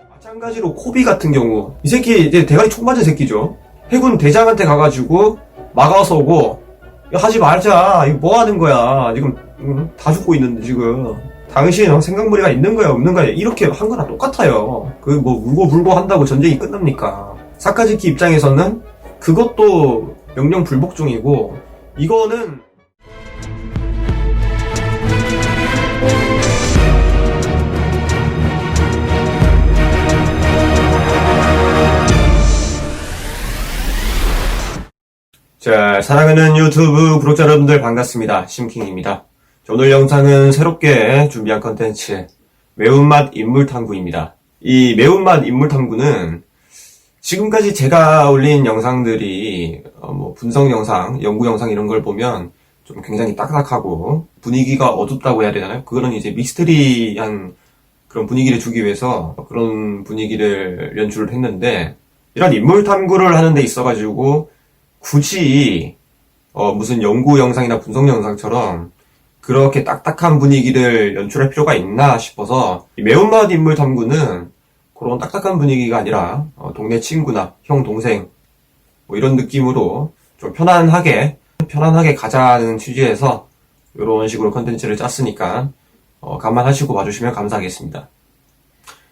마찬가지로 코비 같은 경우 이 새끼 이제 대가리 총 맞은 새끼죠. 해군 대장한테 가가지고 막아서고 하지 말자, 이거 뭐 하는 거야, 지금 다 죽고 있는데 지금 당신 생각머리가 있는 거야 없는 거야, 이렇게 한 거랑 똑같아요. 그 뭐 울고불고 한다고 전쟁이 끝납니까? 사카즈키 입장에서는 그것도 명령 불복 중이고, 이거는 자, 사랑하는 유튜브 구독자 여러분들 반갑습니다. 심킹입니다. 오늘 영상은 새롭게 준비한 컨텐츠 매운맛 인물탐구입니다. 이 매운맛 인물탐구는 지금까지 제가 올린 영상들이 뭐 분석 영상, 연구 영상 이런 걸 보면 좀 굉장히 딱딱하고 분위기가 어둡다고 해야 되나요? 그거는 이제 미스터리한 그런 분위기를 주기 위해서 그런 분위기를 연출을 했는데, 이런 인물탐구를 하는 데 있어가지고 굳이 무슨 연구 영상이나 분석 영상처럼 그렇게 딱딱한 분위기를 연출할 필요가 있나 싶어서, 이 매운맛 인물 탐구는 그런 딱딱한 분위기가 아니라 동네 친구나 형 동생 뭐 이런 느낌으로 좀 편안하게 가자는 취지에서 이런 식으로 컨텐츠를 짰으니까 감안하시고 봐주시면 감사하겠습니다.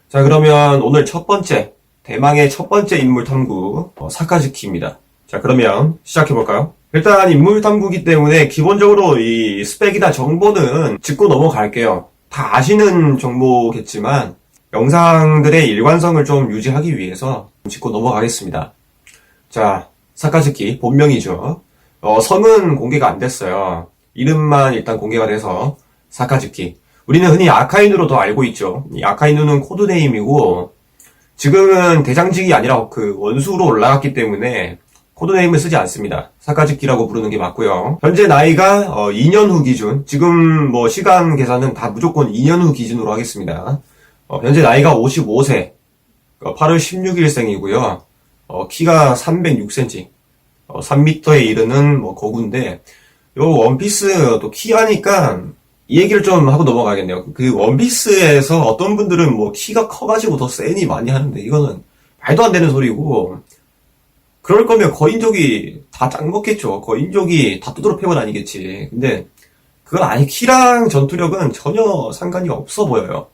자, 그러면 오늘 첫 번째, 대망의 첫 번째 인물 탐구 사카즈키입니다. 자, 그러면 시작해볼까요? 일단 인물 탐구기 때문에 기본적으로 이 스펙이나 정보는 짚고 넘어갈게요. 다 아시는 정보겠지만 영상들의 일관성을 좀 유지하기 위해서 짚고 넘어가겠습니다. 자, 사카즈키 본명이죠. 성은 공개가 안 됐어요. 이름만 일단 공개가 돼서 사카즈키. 우리는 흔히 아카이누로 더 알고 있죠. 이 아카이누는 코드네임이고 지금은 대장직이 아니라 그 원수로 올라갔기 때문에 코드네임을 쓰지 않습니다. 사카즈키라고 부르는 게 맞고요. 현재 나이가 2년 후 기준, 지금 뭐 시간 계산은 다 무조건 2년 후 기준으로 하겠습니다. 현재 나이가 55세, 8월 16일생이고요. 키가 306cm, 3m에 이르는 뭐 거구인데, 요 원피스 또 키 하니까 이 얘기를 좀 하고 넘어가겠네요. 그 원피스에서 어떤 분들은 뭐 키가 커가지고 더 세니 많이 하는데, 이거는 말도 안 되는 소리고, 그럴 거면 거인족이 다 짱 먹겠죠. 거인족이 다 두드러 패고 다니겠지. 근데 그건 아니, 키랑 전투력은 전혀 상관이 없어 보여요.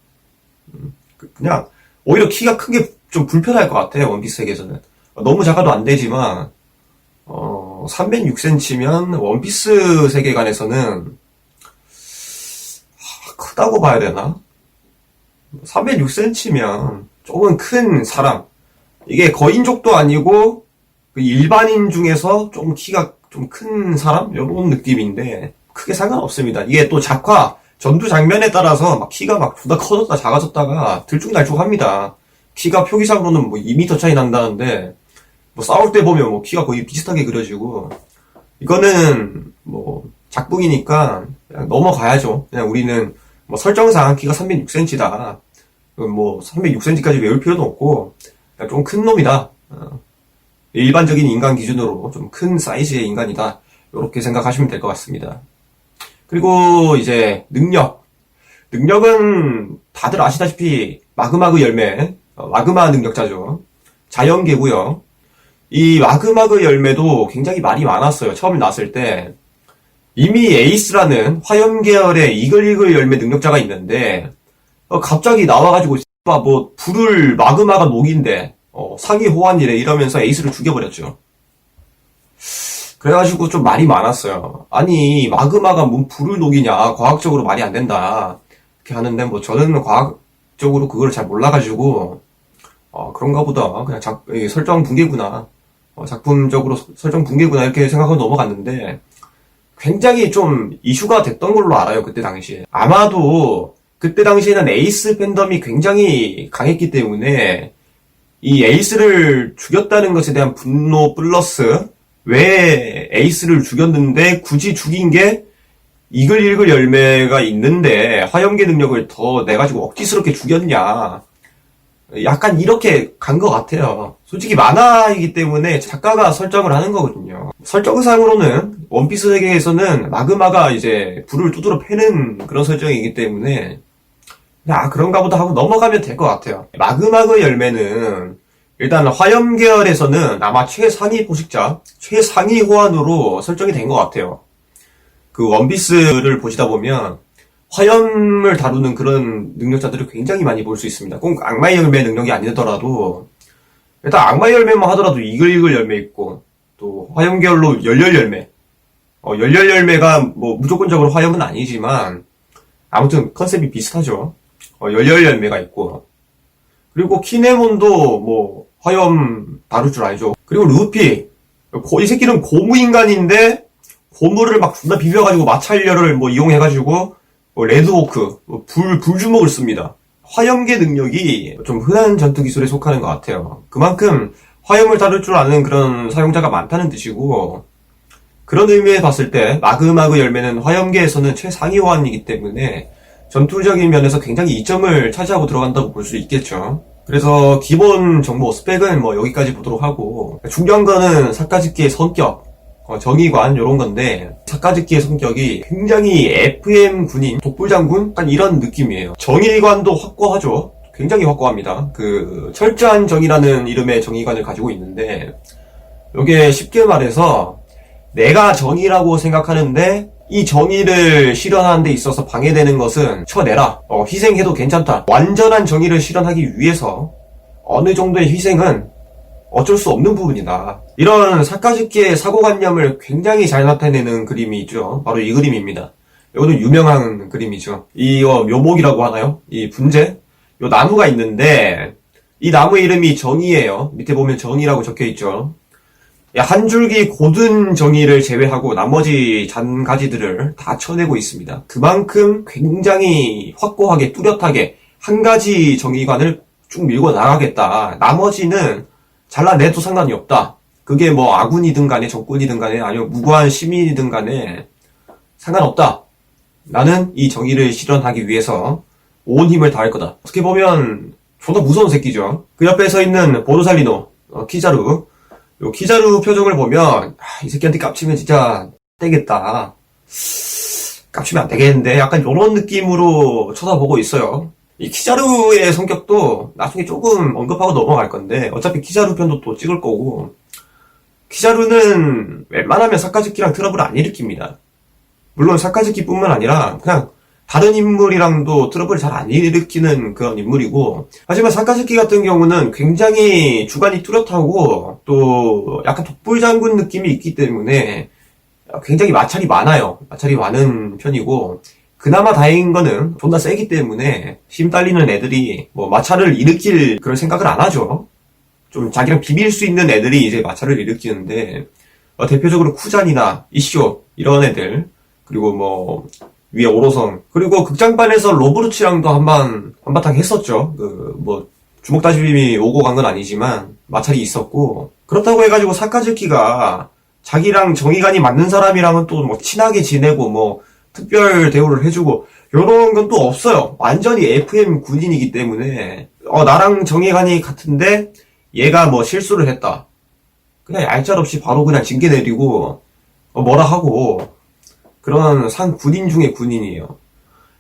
그냥 오히려 키가 큰 게 좀 불편할 것 같아, 원피스 세계에서는. 너무 작아도 안 되지만 306cm면 원피스 세계관에서는 크다고 봐야 되나? 306cm면 조금 큰 사람, 이게 거인족도 아니고 일반인 중에서 좀 키가 좀 큰 사람? 이런 느낌인데 크게 상관없습니다. 이게 또 작화, 전투 장면에 따라서 막 키가 막 둘 다 커졌다 작아졌다가 들쭉날쭉합니다. 키가 표기상으로는 뭐 2m 차이 난다는데 뭐 싸울 때 보면 뭐 키가 거의 비슷하게 그려지고, 이거는 뭐 작품이니까 그냥 넘어가야죠. 그냥 우리는 뭐 설정상 키가 306cm다. 뭐 306cm까지 외울 필요도 없고 그냥 좀 큰 놈이다. 일반적인 인간 기준으로 좀 큰 사이즈의 인간이다, 이렇게 생각하시면 될 것 같습니다. 그리고 이제 능력은 다들 아시다시피 마그마그 열매, 마그마 능력자죠. 자연계고요. 이 마그마그 열매도 굉장히 말이 많았어요. 처음 나왔을 때. 이미 에이스라는 화염 계열의 이글이글 열매 능력자가 있는데 갑자기 나와가지고 뭐 불을 마그마가 녹인데 상위 호환이래 이러면서 에이스를 죽여버렸죠. 그래가지고 좀 말이 많았어요. 아니, 마그마가 뭔 불을 녹이냐, 과학적으로 말이 안 된다, 이렇게 하는데 뭐 저는 과학적으로 그걸 잘 몰라가지고 그런가 보다, 그냥 설정 붕괴구나, 작품적으로 설정 붕괴구나 이렇게 생각하고 넘어갔는데, 굉장히 좀 이슈가 됐던 걸로 알아요. 그때 당시에. 아마도 그때 당시에는 에이스 팬덤이 굉장히 강했기 때문에 이 에이스를 죽였다는 것에 대한 분노 플러스, 왜 에이스를 죽였는데 굳이 죽인 게 이글이글 열매가 있는데 화염계 능력을 더 내가지고 억지스럽게 죽였냐, 약간 이렇게 간 것 같아요. 솔직히 만화이기 때문에 작가가 설정을 하는 거거든요. 설정상으로는 원피스 세계에서는 마그마가 이제 불을 두드러 패는 그런 설정이기 때문에 야, 그런가 보다 하고 넘어가면 될 것 같아요. 마그마그 열매는 일단 화염 계열에서는 아마 최상위 포식자, 최상위 호환으로 설정이 된 것 같아요. 그 원피스를 보시다 보면 화염을 다루는 그런 능력자들을 굉장히 많이 볼 수 있습니다. 꼭 악마의 열매 능력이 아니더라도 일단 악마의 열매만 하더라도 이글이글 열매 있고 또 화염 계열로 열렬 열매, 열렬 열매가 뭐 무조건적으로 화염은 아니지만 아무튼 컨셉이 비슷하죠. 열렬 열매가 있고, 그리고 키네몬도 뭐 화염 다룰 줄 알죠. 그리고 루피, 이 새끼는 고무인간인데 고무를 막 존나 비벼가지고 마찰열을 뭐 이용해가지고 레드호크, 불주먹을 씁니다. 화염계 능력이 좀 흔한 전투 기술에 속하는 것 같아요. 그만큼 화염을 다룰 줄 아는 그런 사용자가 많다는 뜻이고, 그런 의미에 봤을 때 마그마그 열매는 화염계에서는 최상위 호환이기 때문에 전투적인 면에서 굉장히 이점을 차지하고 들어간다고 볼 수 있겠죠. 그래서 기본 정보 스펙은 뭐 여기까지 보도록 하고, 중요한 거는 사카즈키의 성격, 정의관 요런 건데, 사카즈키의 성격이 굉장히 FM 군인, 독불장군? 약간 이런 느낌이에요. 정의관도 확고하죠. 굉장히 확고합니다. 그 철저한 정의라는 이름의 정의관을 가지고 있는데, 요게 쉽게 말해서 내가 정의라고 생각하는데 이 정의를 실현하는 데 있어서 방해되는 것은 쳐내라. 희생해도 괜찮다. 완전한 정의를 실현하기 위해서 어느 정도의 희생은 어쩔 수 없는 부분이다. 이런 사카즈키의 사고관념을 굉장히 잘 나타내는 그림이 있죠. 바로 이 그림입니다. 이거는 유명한 그림이죠. 이 묘목이라고 하나요? 이 분재? 요 나무가 있는데 이 나무 이름이 정의예요. 밑에 보면 정의라고 적혀있죠. 한 줄기 고든 정의를 제외하고 나머지 잔가지들을 다 쳐내고 있습니다. 그만큼 굉장히 확고하게 뚜렷하게 한 가지 정의관을 쭉 밀고 나가겠다. 나머지는 잘라내도 상관이 없다. 그게 뭐 아군이든 간에 적군이든 간에 아니면 무고한 시민이든 간에 상관없다. 나는 이 정의를 실현하기 위해서 온 힘을 다할 거다. 어떻게 보면 존나 무서운 새끼죠. 그 옆에 서 있는 보르살리노, 키자루. 요 키자루 표정을 보면 이 새끼한테 깝치면 진짜 떼겠다. 깝치면 안 되겠는데 약간 요런 느낌으로 쳐다보고 있어요. 이 키자루의 성격도 나중에 조금 언급하고 넘어갈 건데 어차피 키자루 편도 또 찍을 거고, 키자루는 웬만하면 사카즈키랑 트러블을 안 일으킵니다. 물론 사카즈키뿐만 아니라 그냥 다른 인물이랑도 트러블을 잘 안 일으키는 그런 인물이고, 하지만 사카즈키 같은 경우는 굉장히 주관이 뚜렷하고 또 약간 독불장군 느낌이 있기 때문에 굉장히 마찰이 많아요. 마찰이 많은 편이고, 그나마 다행인 거는 존나 세기 때문에 힘 딸리는 애들이 뭐 마찰을 일으킬 그런 생각을 안 하죠. 좀 자기랑 비빌 수 있는 애들이 이제 마찰을 일으키는데, 대표적으로 쿠잔이나 이쇼 이런 애들, 그리고 뭐 위에 오로성, 그리고 극장판에서 로브루치랑도 한바탕 했었죠. 뭐 주먹 다짐이 오고 간 건 아니지만 마찰이 있었고, 그렇다고 해가지고 사카즈키가 자기랑 정의관이 맞는 사람이랑은 또 뭐 친하게 지내고 뭐 특별 대우를 해주고 요런 건 또 없어요. 완전히 FM 군인이기 때문에 나랑 정의관이 같은데 얘가 뭐 실수를 했다, 그냥 얄짤없이 바로 그냥 징계 내리고 뭐라 하고, 그런 상 군인 중에 군인이에요.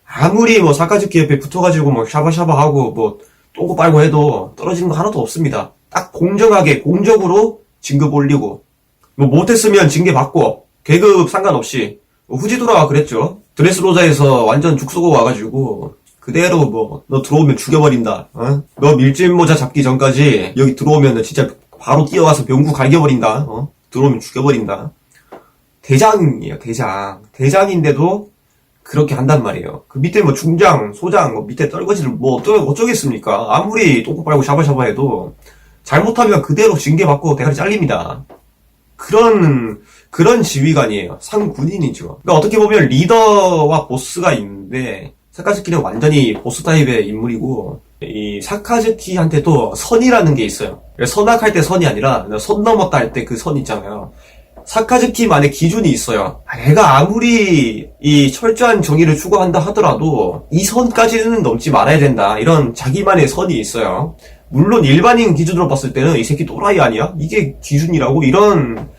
아무리 뭐 사카즈키 옆에 붙어가지고 뭐 샤바샤바 하고 뭐 똥꼬 빨고 해도 떨어지는 거 하나도 없습니다. 딱 공정하게 공적으로 진급 올리고, 뭐 못했으면 징계 받고 계급 상관없이. 후지도라가 그랬죠. 드레스로자에서 완전 죽 쏘고 와가지고 그대로 뭐 너 들어오면 죽여버린다. 너 밀짚 모자 잡기 전까지 여기 들어오면 진짜 바로 뛰어가서 병구 갈겨버린다. 들어오면 죽여버린다. 대장이에요, 대장. 대장인데도 그렇게 한단 말이에요. 그 밑에 뭐 중장, 소장, 뭐 밑에 떨거지를 뭐 어쩌겠습니까? 아무리 똥꼬 빨고 샤바샤바 해도 잘못하면 그대로 징계받고 대가리 잘립니다. 그런 지휘관이에요. 상군인이죠. 그러니까 어떻게 보면 리더와 보스가 있는데, 사카즈키는 완전히 보스 타입의 인물이고, 이 사카즈키한테도 선이라는 게 있어요. 선악할 때 선이 아니라 선 넘었다 할 때 그 선 있잖아요. 사카즈키만의 기준이 있어요. 내가 아무리 이 철저한 정의를 추구한다 하더라도 이 선까지는 넘지 말아야 된다, 이런 자기만의 선이 있어요. 물론 일반인 기준으로 봤을 때는 이 새끼 또라이 아니야? 이게 기준이라고? 이런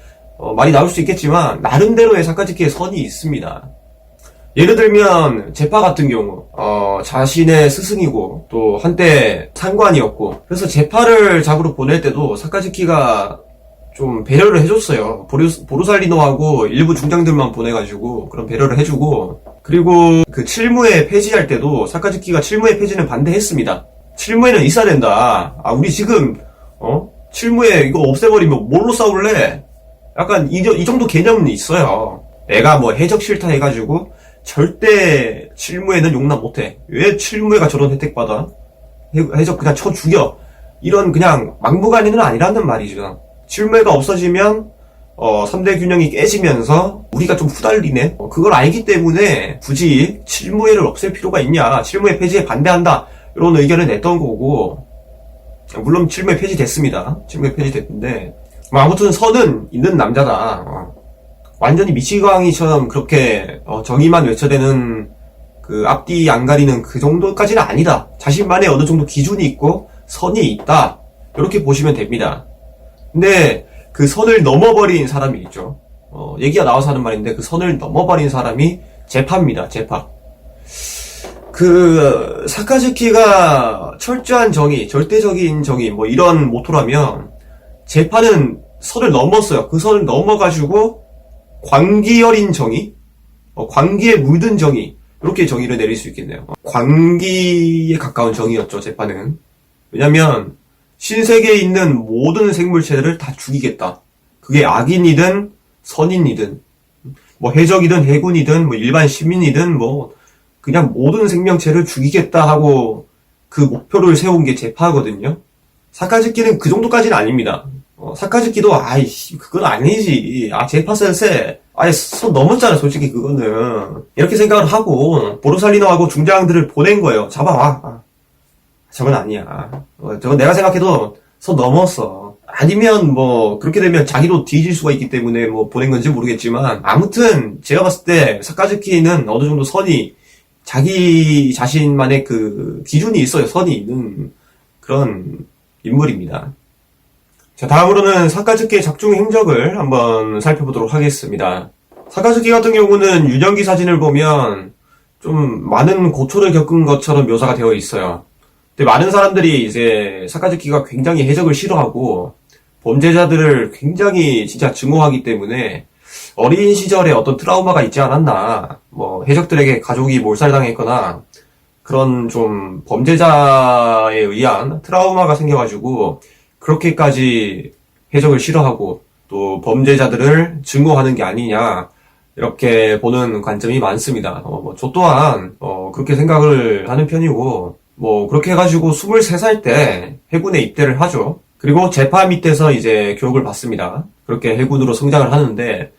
말이 나올 수 있겠지만 나름대로의 사카즈키의 선이 있습니다. 예를 들면 제파 같은 경우 자신의 스승이고 또 한때 상관이었고, 그래서 제파를 잡으러 보낼 때도 사카즈키가 좀 배려를 해줬어요. 보루살리노하고 일부 중장들만 보내가지고 그런 배려를 해주고, 그리고 그 칠무회 폐지할 때도 사카즈키가 칠무회 폐지는 반대했습니다. 칠무회는 있어야 된다. 우리 지금 칠무회 이거 없애버리면 뭘로 싸울래? 약간 이 정도 개념이 있어요. 내가 뭐 해적 싫다 해가지고 절대 칠무회는 용납 못해. 왜 칠무회가 저런 혜택 받아? 해적 그냥 쳐 죽여. 이런 그냥 막무가내는 아니라는 말이죠. 칠무회가 없어지면 3대 균형이 깨지면서 우리가 좀 후달리네. 그걸 알기 때문에 굳이 칠무회를 없앨 필요가 있냐. 칠무회 폐지에 반대한다. 이런 의견을 냈던 거고, 물론 칠무회 폐지됐습니다. 칠무회 폐지됐는데 아무튼 선은 있는 남자다. 완전히 미치광이처럼 그렇게 정의만 외쳐대는 그 앞뒤 안 가리는 그 정도까지는 아니다. 자신만의 어느 정도 기준이 있고 선이 있다. 이렇게 보시면 됩니다. 근데 그 선을 넘어버린 사람이 있죠. 얘기가 나와서 하는 말인데, 그 선을 넘어버린 사람이 제파입니다. 제파. 그 사카즈키가 철저한 정의, 절대적인 정의 뭐 이런 모토라면, 제파는 선을 넘었어요. 그 선을 넘어가지고 광기 어린 정의, 광기에 물든 정의, 이렇게 정의를 내릴 수 있겠네요. 광기에 가까운 정의였죠, 제파는. 왜냐면 신세계에 있는 모든 생물체들을 다 죽이겠다. 그게 악인이든 선인이든 뭐 해적이든 해군이든 뭐 일반 시민이든 뭐 그냥 모든 생명체를 죽이겠다 하고 그 목표를 세운 게 제파거든요. 사카즈키는 그 정도까지는 아닙니다. 사카즈키도 아이씨 그건 아니지. 제파 센세 손 넘었잖아 솔직히. 그거는 이렇게 생각을 하고 보르살리노하고 중장들을 보낸 거예요. 잡아와. 저건 아니야. 저건 내가 생각해도 손 넘었어. 아니면 뭐 그렇게 되면 자기도 뒤질 수가 있기 때문에 뭐 보낸 건지 모르겠지만, 아무튼 제가 봤을 때 사카즈키는 어느 정도 선이, 자기 자신만의 그 기준이 있어요. 선이 있는 그런 인물입니다. 자, 다음으로는 사카즈키의 작중 행적을 한번 살펴보도록 하겠습니다. 사카즈키 같은 경우는 유년기 사진을 보면 좀 많은 고초를 겪은 것처럼 묘사가 되어 있어요. 근데 많은 사람들이 이제 사카즈키가 굉장히 해적을 싫어하고 범죄자들을 굉장히 진짜 증오하기 때문에 어린 시절에 어떤 트라우마가 있지 않았나, 뭐 해적들에게 가족이 몰살당했거나 그런 좀 범죄자에 의한 트라우마가 생겨가지고 그렇게까지 해적을 싫어하고 또 범죄자들을 증오하는 게 아니냐, 이렇게 보는 관점이 많습니다. 저 또한 그렇게 생각을 하는 편이고, 뭐 그렇게 해가지고 23살 때 해군에 입대를 하죠. 그리고 제파 밑에서 이제 교육을 받습니다. 그렇게 해군으로 성장을 하는데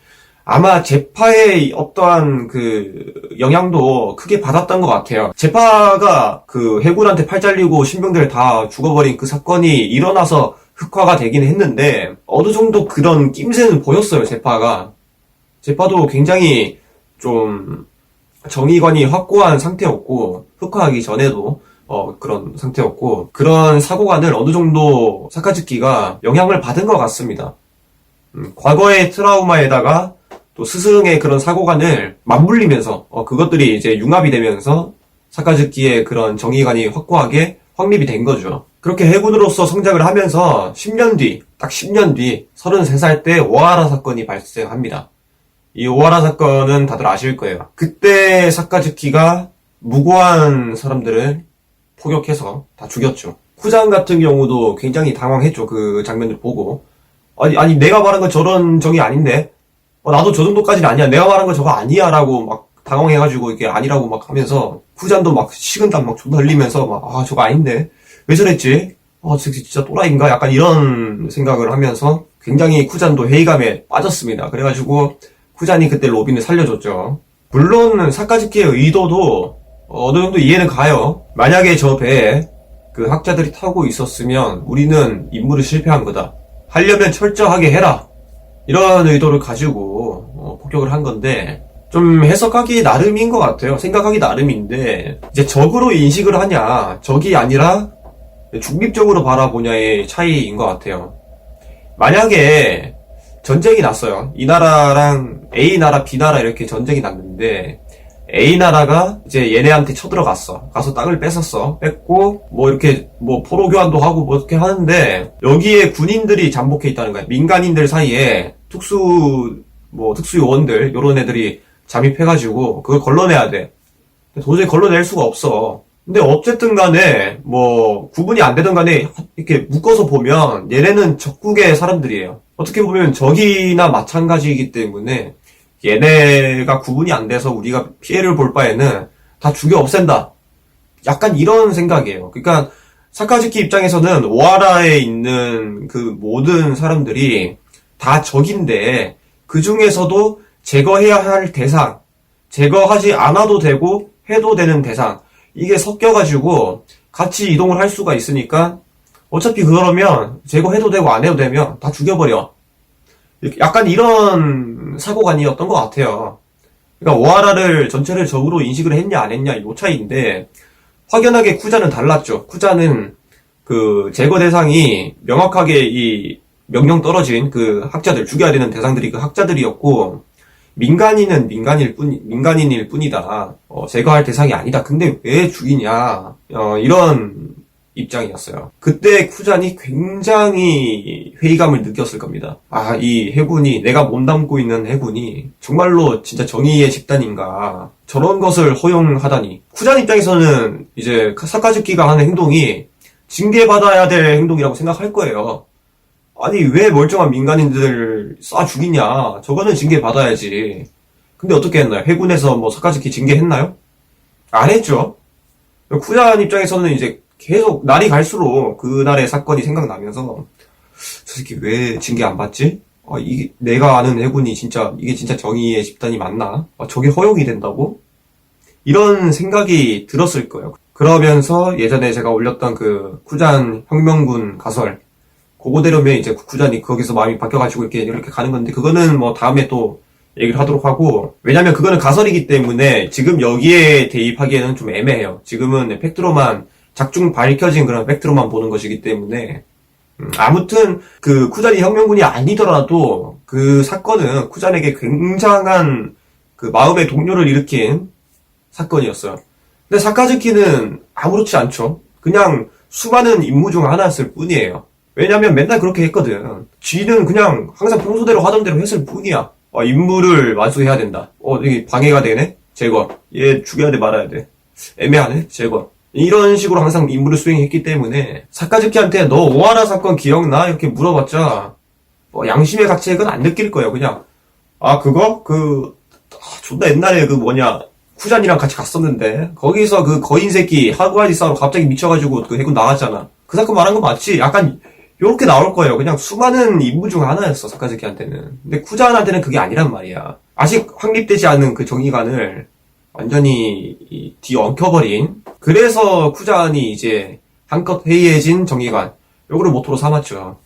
아마 제파의 어떠한 그 영향도 크게 받았던 것 같아요. 제파가 그 해군한테 팔 잘리고 신병들 다 죽어버린 그 사건이 일어나서 흑화가 되긴 했는데 어느 정도 그런 낌새는 보였어요. 제파도 굉장히 좀 정의관이 확고한 상태였고, 흑화하기 전에도 그런 상태였고, 그런 사고관을 어느 정도 사카즈키가 영향을 받은 것 같습니다. 과거의 트라우마에다가 또 스승의 그런 사고관을 맞물리면서 그것들이 이제 융합이 되면서 사카즈키의 그런 정의관이 확고하게 확립이 된 거죠. 그렇게 해군으로서 성장을 하면서 10년 뒤, 딱 10년 뒤 33살 때 오하라 사건이 발생합니다. 이 오하라 사건은 다들 아실 거예요. 그때 사카즈키가 무고한 사람들을 포격해서 다 죽였죠. 쿠장 같은 경우도 굉장히 당황했죠. 그 장면을 보고. 아니 내가 말한 건 저런 정이 아닌데? 나도 저 정도까지는 아니야. 내가 말한 건 저거 아니야. 라고 막 당황해가지고 이게 아니라고 막 하면서, 쿠장도 막 식은땀 막 존나 흘리면서 막, 저거 아닌데? 왜 저랬지? 진짜 또라이인가? 약간 이런 생각을 하면서 굉장히 쿠장도 회의감에 빠졌습니다. 그래가지고 쿠장이 그때 로빈을 살려줬죠. 물론 사카즈키의 의도도 어느 정도 이해는 가요. 만약에 저 배에 그 학자들이 타고 있었으면 우리는 임무를 실패한 거다. 하려면 철저하게 해라. 이런 의도를 가지고 폭격을 한 건데, 좀 해석하기 나름인 것 같아요. 생각하기 나름인데, 이제 적으로 인식을 하냐, 적이 아니라 중립적으로 바라보냐의 차이인 것 같아요. 만약에 전쟁이 났어요. 이 나라랑 A 나라, B 나라 이렇게 전쟁이 났는데, A 나라가 이제 얘네한테 쳐들어갔어. 가서 땅을 뺏었어. 뺏고 뭐 이렇게 뭐 포로 교환도 하고 뭐 이렇게 하는데 여기에 군인들이 잠복해 있다는 거야. 민간인들 사이에 특수요원들 요런 애들이 잠입해가지고 그걸 걸러내야 돼. 도저히 걸러낼 수가 없어. 근데 어쨌든 간에 뭐 구분이 안 되든 간에 이렇게 묶어서 보면 얘네는 적국의 사람들이에요. 어떻게 보면 적이나 마찬가지이기 때문에 얘네가 구분이 안 돼서 우리가 피해를 볼 바에는 다 죽여 없앤다. 약간 이런 생각이에요. 그러니까 사카즈키 입장에서는 오하라에 있는 그 모든 사람들이 다 적인데 그 중에서도 제거해야 할 대상, 제거하지 않아도 되고 해도 되는 대상, 이게 섞여가지고 같이 이동을 할 수가 있으니까 어차피 그러면 제거해도 되고 안 해도 되면 다 죽여버려. 약간 이런 사고관이었던 것 같아요. 그러니까 오하라를 전체를 적으로 인식을 했냐 안 했냐 이 차이인데 확연하게 쿠자는 달랐죠. 쿠자는 그 제거 대상이 명확하게 이 명령 떨어진 그 학자들, 죽여야 되는 대상들이 그 학자들이었고 민간인은 민간인일 뿐이다. 제거할 대상이 아니다. 근데 왜 죽이냐? 이런 입장이었어요. 그때 쿠잔이 굉장히 회의감을 느꼈을 겁니다. 아, 이 해군이, 내가 몸담고 있는 해군이 정말로 진짜 정의의 집단인가. 저런 것을 허용하다니. 쿠잔 입장에서는 이제 사카즈키가 하는 행동이 징계받아야 될 행동이라고 생각할 거예요. 아니, 왜 멀쩡한 민간인들 쏴 죽이냐. 저거는 징계받아야지. 근데 어떻게 했나요? 해군에서 뭐 사카즈키 징계했나요? 안 했죠. 쿠잔 입장에서는 이제 계속 날이 갈수록 그날의 사건이 생각나면서 저 새끼 왜 징계 안 받지? 이게 내가 아는 해군이 이게 진짜 정의의 집단이 맞나? 저게 허용이 된다고? 이런 생각이 들었을 거예요. 그러면서 예전에 제가 올렸던 그 쿠잔 혁명군 가설, 그거대로면 이제 쿠잔이 거기서 마음이 바뀌어가지고 이렇게 가는 건데, 그거는 뭐 다음에 또 얘기를 하도록 하고, 왜냐면 그거는 가설이기 때문에 지금 여기에 대입하기에는 좀 애매해요. 지금은 팩트로만, 작중 밝혀진 그런 팩트로만 보는 것이기 때문에, 아무튼 그 쿠잔이 혁명군이 아니더라도 그 사건은 쿠잔에게 굉장한 그 마음의 동요를 일으킨 사건이었어요. 근데 사카즈키는 아무렇지 않죠. 그냥 수많은 임무 중 하나였을 뿐이에요. 왜냐면 맨날 그렇게 했거든. 쥐는 그냥 항상 평소대로 하던 대로 했을 뿐이야. 임무를 완수해야 된다. 이게 방해가 되네? 제거. 얘 죽여야 돼 말아야 돼. 애매하네? 제거. 이런 식으로 항상 임무를 수행했기 때문에 사카즈키한테 너 오하라 사건 기억나? 이렇게 물어봤자 양심의 가책은 안 느낄 거예요. 그냥 그거? 존나 옛날에 쿠잔이랑 같이 갔었는데 거기서 그 거인 새끼 하구아지 싸우러 갑자기 미쳐가지고 그 해군 나갔잖아. 그 사건 말한 거 맞지? 약간 요렇게 나올 거예요. 그냥 수많은 임무 중 하나였어, 사카즈키한테는. 근데 쿠잔한테는 그게 아니란 말이야. 아직 확립되지 않은 그 정의관을 완전히 뒤엉켜버린. 그래서 쿠잔이 이제 한껏 해이해진 정의관, 요거를 모토로 삼았죠.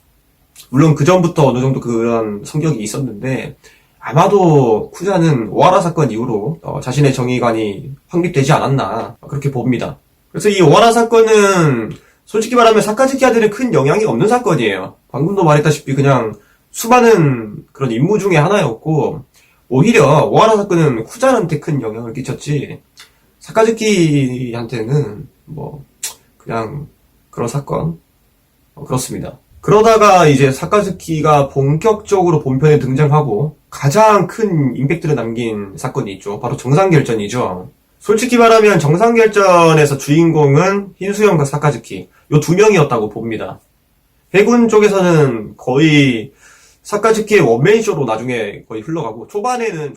물론 그 전부터 어느 정도 그런 성격이 있었는데 아마도 쿠잔은 오하라 사건 이후로 자신의 정의관이 확립되지 않았나 그렇게 봅니다. 그래서 이 오하라 사건은 솔직히 말하면 사카즈키한테는 큰 영향이 없는 사건이에요. 방금도 말했다시피 그냥 수많은 그런 임무 중에 하나였고 오히려 오하라 사건은 쿠잔한테 큰 영향을 끼쳤지 사카즈키한테는 그냥 그런 사건 그렇습니다. 그러다가 이제 사카즈키가 본격적으로 본편에 등장하고 가장 큰 임팩트를 남긴 사건이 있죠. 바로 정상결전이죠. 솔직히 말하면 정상결전에서 주인공은 흰수염과 사카즈키 요 두 명이었다고 봅니다. 해군 쪽에서는 거의 사카즈키의 원맨쇼로 나중에 거의 흘러가고 초반에는